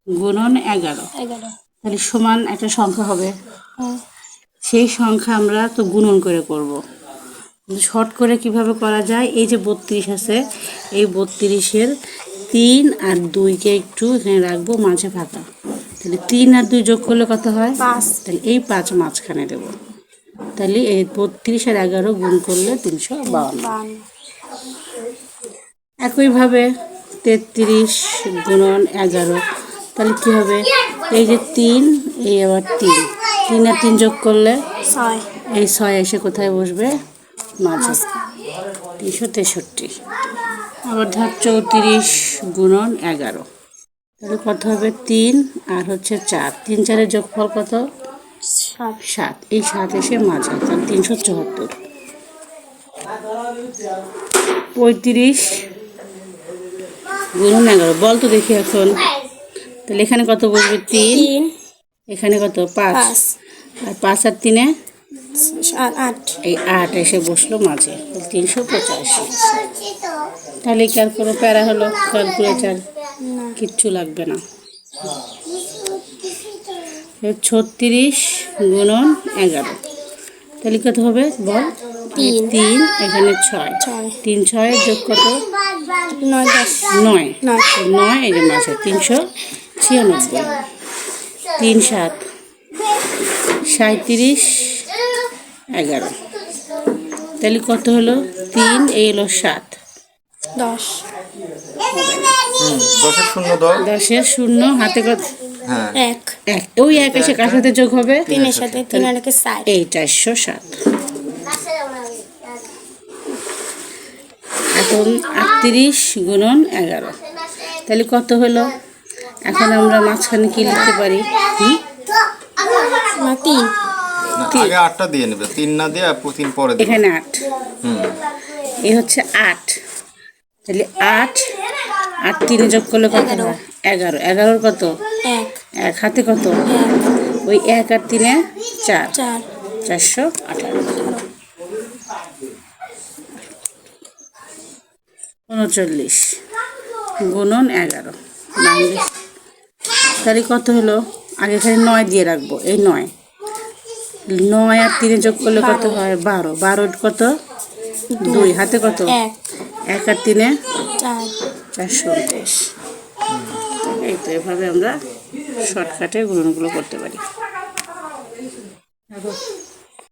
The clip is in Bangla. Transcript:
গুণন 11। 11 তাহলে সমান একটা সংখ্যা হবে, হ্যাঁ সেই সংখ্যা আমরা তো গুণন করে করব। শর্ট করে কিভাবে করা যায়, এই যে 32 আছে, এই 32-এর 3 আর 2-কে একটু এখানে রাখবো, মাঝে ফাঁকা। তাহলে 3 আর 2 যোগ করলে কত হয়? 5 তাহলে এই 5 মাঝখানে দেব। তাহলে এই 32 আর 11 গুণ করলে 352। একইভাবে 33 গুণন 11, তাহলে কী হবে? এই যে 3, এই আবার 3, 3 আর 3 যোগ করলে 6 এই 6 এসে কোথায় বসবে? মাঝে। 363। আবার ধর 34 গুণন 11, তাহলে কত হবে? 3 আর হচ্ছে 4, 3 4-এর যোগফল কত? 7। এই 7 এসে মাঝে, তাহলে 374। 35 গুণন 11, বল তো দেখি এখন। তাহলে এখানে কত বসবে? 3, এখানে কত? 5, আর 5 আর 3-এ 8 এই 8 এসে বসলো মাঝে, 385। তাহলে কি আর কোনো প্যারা হলো? ক্যালকুলেটার কিচ্ছু লাগবে না। 36 গুণন 11, তাহলে কত হবে? বল। 3, এখানে 6, 3 6-এর যোগ কত? 9, 9 এই যে মাঝে, 396। 3 7 37 11, তাহলে কত হলো? 3 এই হলো 7, 10 10-এর শূন্য হাতে কত? 1 1, ওই 1 এসে কার সাথে যোগ হবে? 3-এর সাথে, 3 আর 1 4, এই 407। এখন 38 গুণন 11, তাহলে কত হলো? এখন আমরা মাঝখানে কি লিখতে পারি? 3 আগে 8টা দিয়ে নেবে, 3 না দিয়ে 3 পরে দেবে। এখানে 8, এই হচ্ছে 8, তাহলে 8 আর 3 যোগ করলে কত হয়? 11, 11-এর কত? 1 হাতে কত? ওই 1 আর 3-এ 4, 418। 39 গুণন 11, তাহলে কত হলো? আগে এখানে 9 দিয়ে রাখবো, এই 9 আর 3-এ যোগ করলে কত হয়? 12, 12 কত? 2 হাতে কত? 1 আর 3-এ 429। এই তো এভাবে আমরা শর্টকাটে গুণনগুলো করতে পারি।